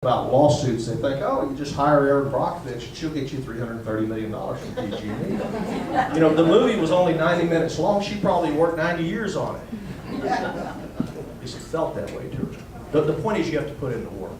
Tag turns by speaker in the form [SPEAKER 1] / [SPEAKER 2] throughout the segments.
[SPEAKER 1] about lawsuits, they think, oh, you just hire Erin Brockovich and she'll get you $330 million from PG&E. You know, the movie was only 90 minutes long. She probably worked 90 years on it. At least it felt that way to her. But the point is you have to put in the work.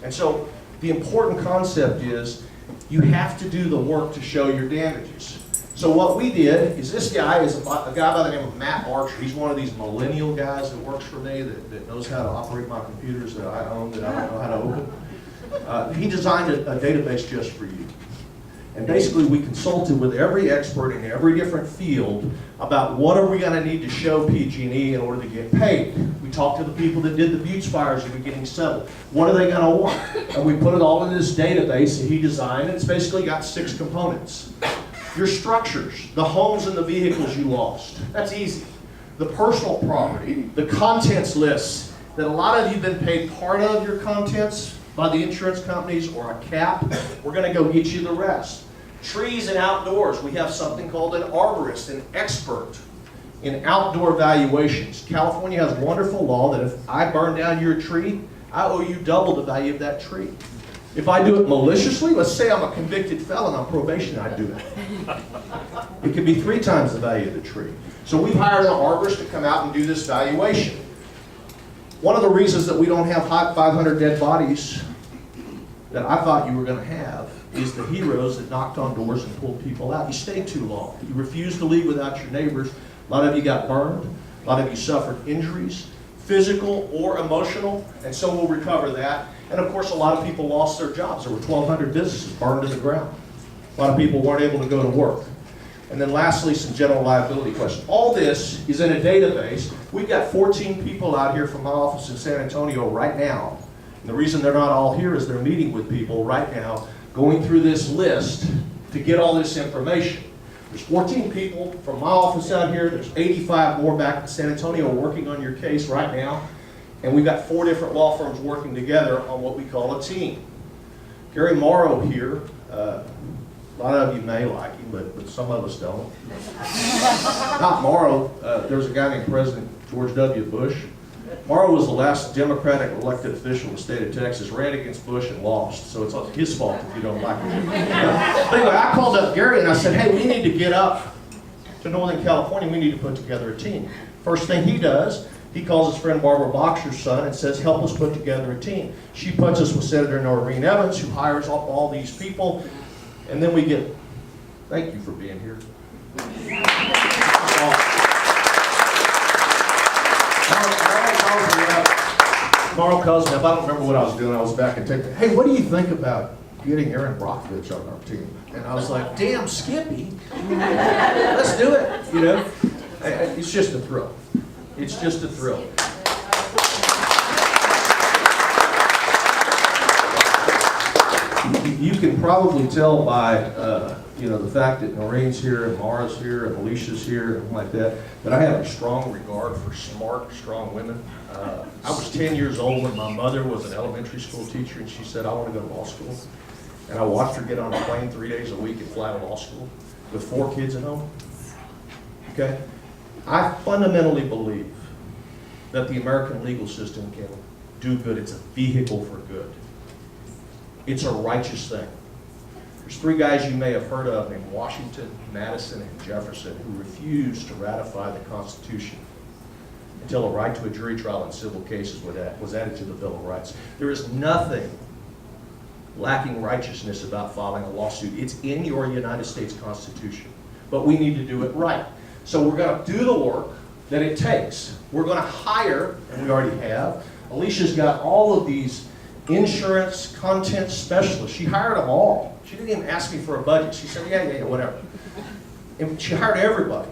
[SPEAKER 1] And so the important concept is you have to do the work to show your damages. So what we did is this guy is a guy by the name of Matt Archer. He's one of these millennial guys that works for me that knows how to operate my computers that I own that I don't know how to open. He designed a database just for you. And basically we consulted with every expert in every different field about what are we going to need to show PG&E in order to get paid. We talked to the people that did the Buttes fires that were getting settled. What are they going to want? And we put it all in this database that he designed, and it's basically got 6 components. Your structures, the homes and the vehicles you lost. That's easy. The personal property, the contents lists that a lot of you have been paid part of your contents by the insurance companies or a cap. We're going to go get you the rest. Trees and outdoors. We have something called an arborist, an expert in outdoor valuations. California has a wonderful law that if I burn down your tree, I owe you double the value of that tree. If I do it maliciously, let's say I'm a convicted felon on probation, I do it. It could be 3 times the value of the tree. So we've hired an arborist to come out and do this valuation. One of the reasons that we don't have 500 dead bodies that I thought you were going to have is the heroes that knocked on doors and pulled people out. You stayed too long. You refused to leave without your neighbors. A lot of you got burned. A lot of you suffered injuries, physical or emotional, and so we'll recover that. And of course, a lot of people lost their jobs. There were 1,200 businesses burned to the ground. A lot of people weren't able to go to work. And then lastly, some general liability questions. All this is in a database. We've got 14 people out here from my office in San Antonio right now. And the reason they're not all here is they're meeting with people right now, going through this list to get all this information. There's 14 people from my office out here. There's 85 more back in San Antonio working on your case right now. And we've got 4 different law firms working together on what we call a team. Gary Morrow here, a lot of you may like him, but some of us don't. Not Morrow, there's a guy named President George W. Bush. Morrow was the last Democratic elected official in the state of Texas, ran against Bush and lost, so it's his fault if you don't like him. But anyway, I called up Gary and I said, hey, we need to get up to Northern California, we need to put together a team. First thing he does, he calls his friend Barbara Boxer's son and says, help us put together a team. She puts us with Senator Noreen Evans, who hires up all these people, and then we get, thank you for being here. Carl calls me up. I don't remember what I was doing. I was back in Texas. Hey, what do you think about getting Erin Brockovich on our team? And I was like, damn, Skippy. Let's do it. You know, it's just a thrill. It's just a thrill. You can probably tell by you know, the fact that Noreen's here and Mara's here and Alicia's here and like that I have a strong regard for smart, strong women. I was 10 years old when my mother was an elementary school teacher, and she said, I want to go to law school. And I watched her get on a plane 3 days a week and fly to law school with 4 kids at home. Okay? I fundamentally believe that the American legal system can do good. It's a vehicle for good. It's a righteous thing. There's 3 guys you may have heard of named Washington, Madison, and Jefferson who refused to ratify the Constitution until a right to a jury trial in civil cases was added to the Bill of Rights. There is nothing lacking righteousness about filing a lawsuit. It's in your United States Constitution. But we need to do it right. So we're going to do the work that it takes. We're going to hire, and we already have. Alicia's got all of these insurance content specialists. She hired them all. She didn't even ask me for a budget. She said, yeah, whatever. And she hired everybody.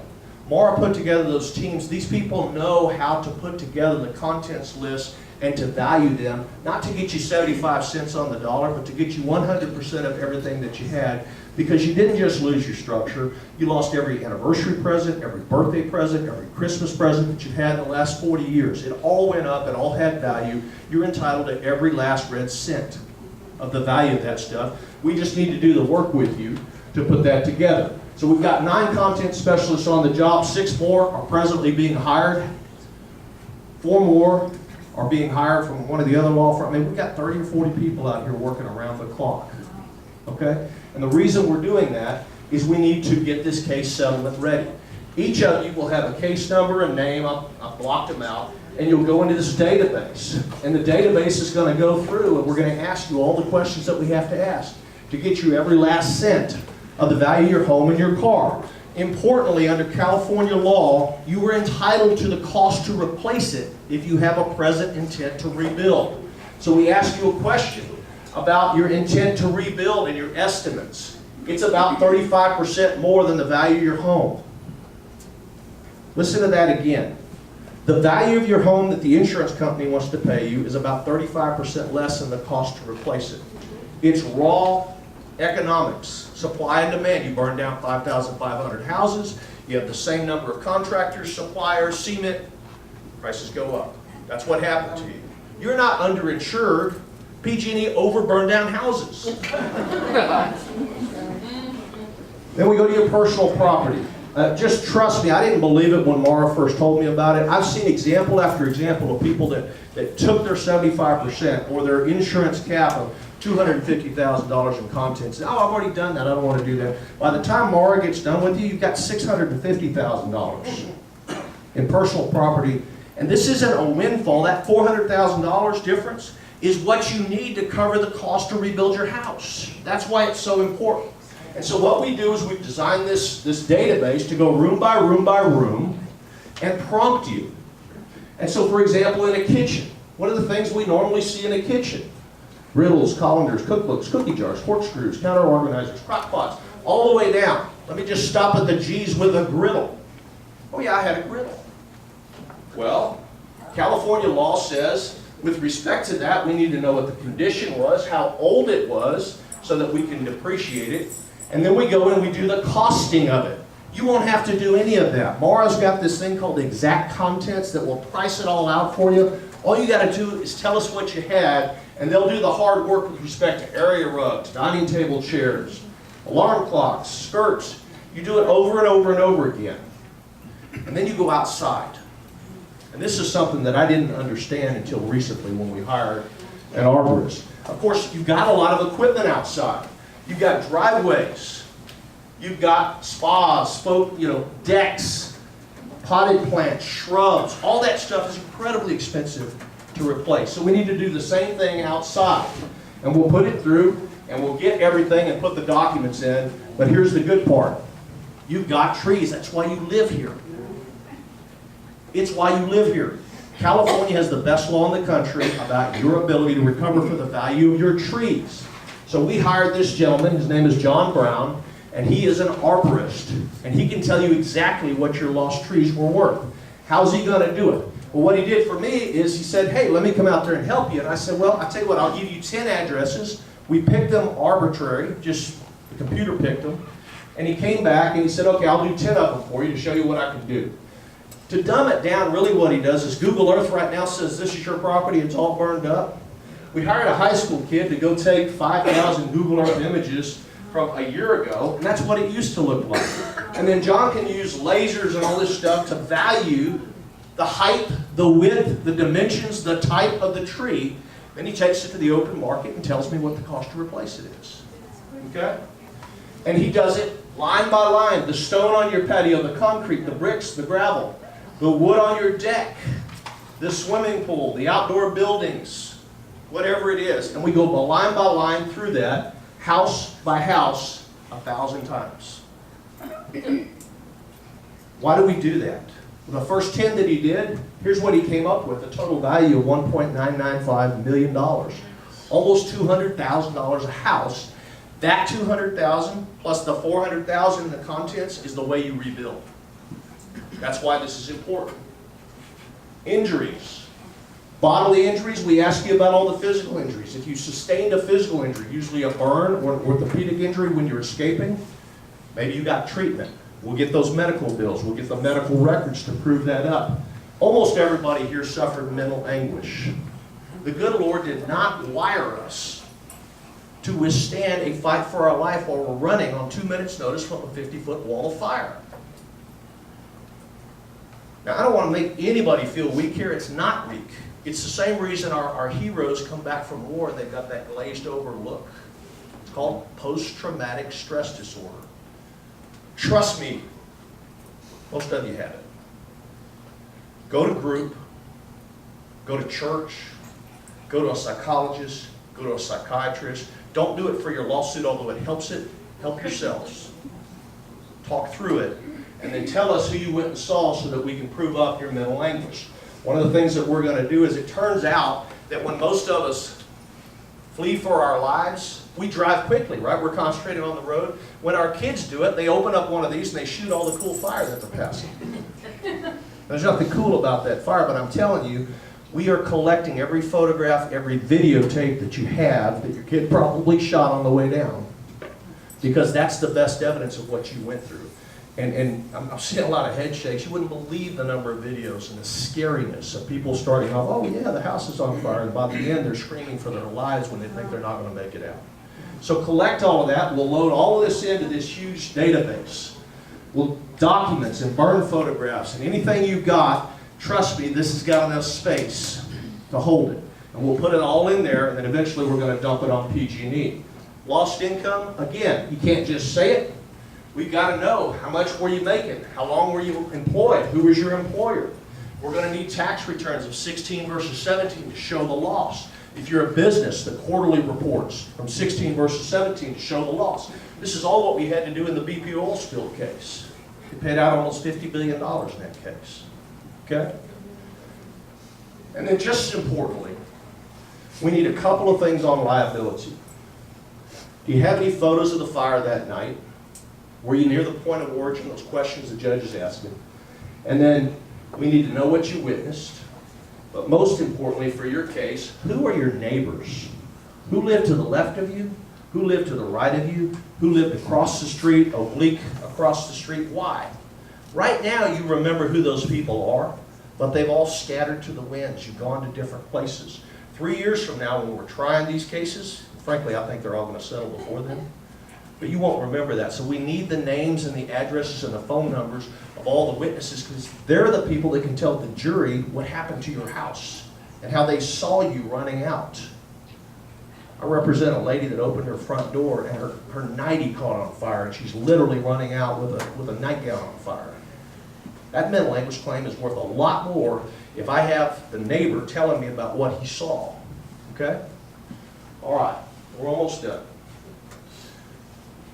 [SPEAKER 1] Mara put together those teams. These people know how to put together the contents list and to value them, not to get you 75 cents on the dollar, but to get you 100% of everything that you had, because you didn't just lose your structure. You lost every anniversary present, every birthday present, every Christmas present that you've had in the last 40 years. It all went up. It all had value. You're entitled to every last red cent of the value of that stuff. We just need to do the work with you to put that together. So we've got 9 content specialists on the job. 6 more are presently being hired. 4 more are being hired from one of the other law firms. I mean, we've got 30 or 40 people out here working around the clock, okay? And the reason we're doing that is we need to get this case settlement ready. Each of you will have a case number and name. I've blocked them out. And you'll go into this database. And the database is going to go through, and we're going to ask you all the questions that we have to ask to get you every last cent of the value of your home and your car. Importantly, under California law, you are entitled to the cost to replace it if you have a present intent to rebuild. So we ask you a question about your intent to rebuild and your estimates. It's about 35% more than the value of your home. Listen to that again. The value of your home that the insurance company wants to pay you is about 35% less than the cost to replace it. It's raw economics, supply and demand. You burn down 5,500 houses, you have the same number of contractors, suppliers, cement, prices go up. That's what happened to you. You're not underinsured. PG&E over-burned down houses. Then we go to your personal property. Just trust me, I didn't believe it when Mara first told me about it. I've seen example after example of people that took their 75% or their insurance cap of $250,000 in contents. Oh, I've already done that, I don't want to do that. By the time Mara gets done with you, you've got $650,000 in personal property. And this isn't a windfall. That $400,000 difference is what you need to cover the cost to rebuild your house. That's why it's so important. And so what we do is we've designed this database to go room by room by room and prompt you. And so, for example, in a kitchen, what are the things we normally see in a kitchen? Riddles, colanders, cookbooks, cookie jars, corkscrews, counter organizers, crock pots, all the way down. Let me just stop at the G's with a griddle. Oh yeah, I had a griddle. Well, California law says, with respect to that, we need to know what the condition was, how old it was, so that we can depreciate it. And then we go and we do the costing of it. You won't have to do any of that. Mara's got this thing called exact contents that will price it all out for you. All you got to do is tell us what you had, and they'll do the hard work with respect to area rugs, dining table chairs, alarm clocks, skirts. You do it over and over and over again. And then you go outside. And this is something that I didn't understand until recently when we hired an arborist. Of course, you've got a lot of equipment outside. You've got driveways, you've got spas, decks, potted plants, shrubs. All that stuff is incredibly expensive to replace. So we need to do the same thing outside. And we'll put it through, and we'll get everything and put the documents in. But here's the good part. You've got trees. That's why you live here. It's why you live here. California has the best law in the country about your ability to recover for the value of your trees. So we hired this gentleman, his name is John Brown, and he is an arborist. And he can tell you exactly what your lost trees were worth. How's he going to do it? Well, what he did for me is he said, hey, let me come out there and help you. And I said, well, I'll tell you what, I'll give you 10 addresses. We picked them arbitrary, just the computer picked them. And he came back and he said, okay, I'll do 10 of them for you to show you what I can do. To dumb it down, really what he does is Google Earth right now says this is your property, it's all burned up. We hired a high school kid to go take 5,000 Google Earth images from a year ago, and that's what it used to look like. And then John can use lasers and all this stuff to value the height, the width, the dimensions, the type of the tree. Then he takes it to the open market and tells me what the cost to replace it is. Okay? And he does it line by line. The stone on your patio, the concrete, the bricks, the gravel, the wood on your deck, the swimming pool, the outdoor buildings, whatever it is. And we go line by line through that, house by house, 1,000 times. Why do we do that? Well, the first 10 that he did, here's what he came up with, a total value of $1.995 million. Almost $200,000 a house. That $200,000 plus the $400,000 in the contents is the way you rebuild. That's why this is important. Injuries. Bodily injuries, we ask you about all the physical injuries. If you sustained a physical injury, usually a burn or an orthopedic injury when you're escaping, maybe you got treatment. We'll get those medical bills. We'll get the medical records to prove that up. Almost everybody here suffered mental anguish. The good Lord did not wire us to withstand a fight for our life while we're running on 2 minutes' notice from a 50-foot wall of fire. Now, I don't want to make anybody feel weak here. It's not weak. It's the same reason our heroes come back from war and they've got that glazed over look. It's called post-traumatic stress disorder. Trust me, most of you have it. Go to group, go to church, go to a psychologist, go to a psychiatrist. Don't do it for your lawsuit, although it helps it. Help yourselves. Talk through it, and then tell us who you went and saw so that we can prove up your mental anguish. One of the things that we're going to do is, it turns out that when most of us flee for our lives, we drive quickly, right? We're concentrated on the road. When our kids do it, they open up one of these and they shoot all the cool fire that they're passing. There's nothing cool about that fire, but I'm telling you, we are collecting every photograph, every videotape that you have that your kid probably shot on the way down, because that's the best evidence of what you went through. And I'm seeing a lot of head shakes. You wouldn't believe the number of videos and the scariness of people starting off, oh yeah, the house is on fire, and by the end they're screaming for their lives when they think they're not going to make it out. So collect all of that. We'll load all of this into this huge database. We'll documents and burn photographs and anything you've got. Trust me, this has got enough space to hold it. And we'll put it all in there, and then eventually we're going to dump it on PG&E. Lost income, again, you can't just say it. We've got to know, how much were you making? How long were you employed? Who was your employer? We're going to need tax returns of 16 versus 17 to show the loss. If you're a business, the quarterly reports from 16 versus 17 to show the loss. This is all what we had to do in the BP oil spill case. We paid out almost $50 billion in that case. Okay? And then just as importantly, we need a couple of things on liability. Do you have any photos of the fire that night? Were you near the point of origin? Those questions the judge is asking. And then we need to know what you witnessed. But most importantly for your case, who are your neighbors? Who lived to the left of you? Who lived to the right of you? Who lived across the street, oblique across the street? Why? Right now you remember who those people are, but they've all scattered to the winds. You've gone to different places. 3 years from now when we're trying these cases, frankly I think they're all going to settle before then. But you won't remember that. So we need the names and the addresses and the phone numbers of all the witnesses, because they're the people that can tell the jury what happened to your house and how they saw you running out. I represent a lady that opened her front door and her nightie caught on fire, and she's literally running out with a nightgown on fire. That mental anguish claim is worth a lot more if I have the neighbor telling me about what he saw. Okay? All right, we're almost done.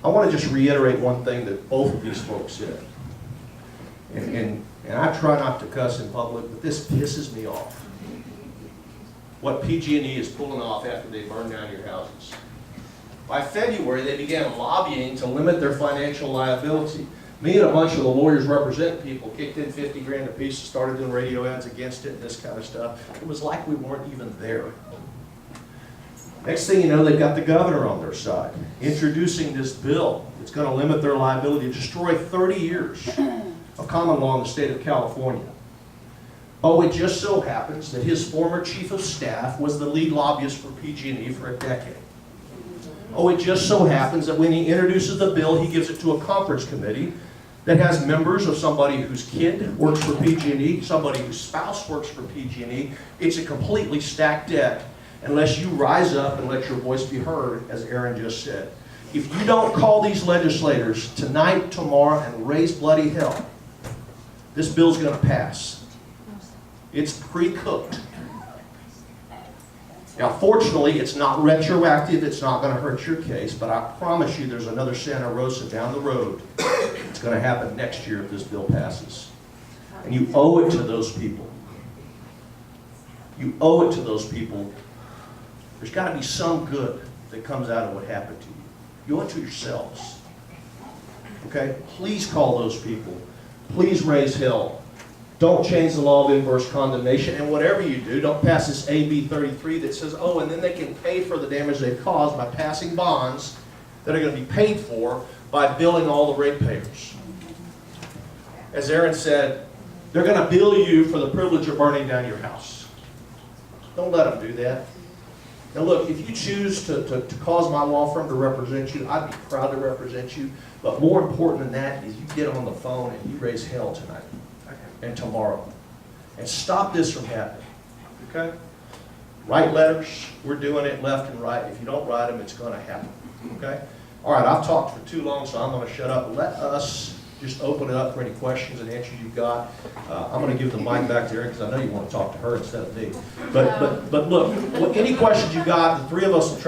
[SPEAKER 1] I want to just reiterate one thing that both of these folks said. And I try not to cuss in public, but this pisses me off. What PG&E is pulling off after they burn down your houses. By February, they began lobbying to limit their financial liability. Me and a bunch of the lawyers representing people kicked in 50 grand a piece and started doing radio ads against it and this kind of stuff. It was like we weren't even there. Next thing you know, they've got the governor on their side, introducing this bill. It's going to limit their liability, destroy 30 years of common law in the state of California. Oh, it just so happens that his former chief of staff was the lead lobbyist for PG&E for a decade. Oh, it just so happens that when he introduces the bill, he gives it to a conference committee that has members of somebody whose kid works for PG&E, somebody whose spouse works for PG&E. It's a completely stacked deck unless you rise up and let your voice be heard, as Aaron just said. If you don't call these legislators tonight, tomorrow, and raise bloody hell, this bill's going to pass. It's pre-cooked. Now, fortunately, it's not retroactive. It's not going to hurt your case, but I promise you there's another Santa Rosa down the road. It's going to happen next year if this bill passes. And you owe it to those people. You owe it to those people. There's got to be some good that comes out of what happened to you. You owe it to yourselves. Okay? Please call those people. Please raise hell. Don't change the law of inverse condemnation. And whatever you do, don't pass this AB 33 that says, oh, and then they can pay for the damage they've caused by passing bonds that are going to be paid for by billing all the ratepayers. As Aaron said, they're going to bill you for the privilege of burning down your house. Don't let them do that. Now look, if you choose to cause my law firm to represent you, I'd be proud to represent you. But more important than that is you get on the phone and you raise hell tonight and tomorrow. And stop this from happening. Okay? Write letters. We're doing it left and right. If you don't write them, it's going to happen. Okay? All right, I've talked for too long, so I'm going to shut up. Let us just open it up for any questions and answers you've got. I'm going to give the mic back to Erin because I know you want to talk to her instead of me. But look, any questions you got, the three of us will try.